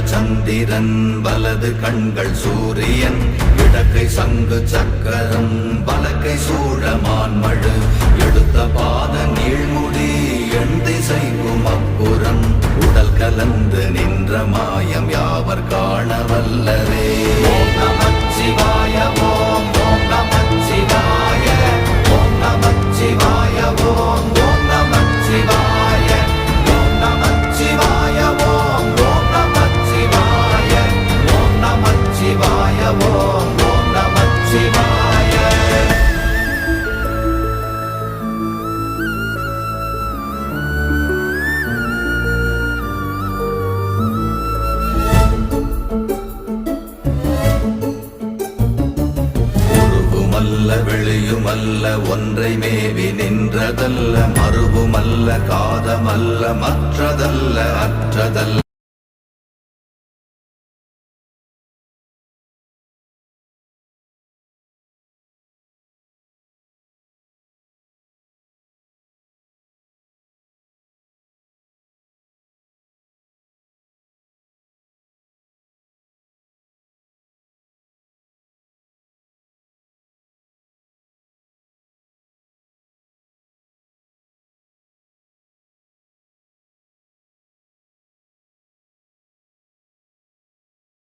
இடங்கள் சந்திரன் வலது கண்கள் சூரியன் இடக்கை சங்கு சக்கரம் வலக்கை சூழமான்மழு எடுத்த பாத நீழ்முடி எண் திசைக்கும் அப்புறம் உடல் கலந்து நின்ற மாயம் யாவர் காண வல்லரே. ஓம் நமச்சிவாய ஓம் ஓம் நமச்சிவாய ஓம் நமச்சிவாய ஓம் ஓம் நமச்சிவாய ஓம் நமச்சிவாய ஓம் ஓம் நமச்சிவாய ஓம் நமச்சிவாய ஓம் ஓம் நமச்சிவாய. வெளியுமல்ல ஒன்றை மேவி நின்றதல்ல மறுவுமல்ல காதமல்ல மற்றதல்ல அற்றதல்ல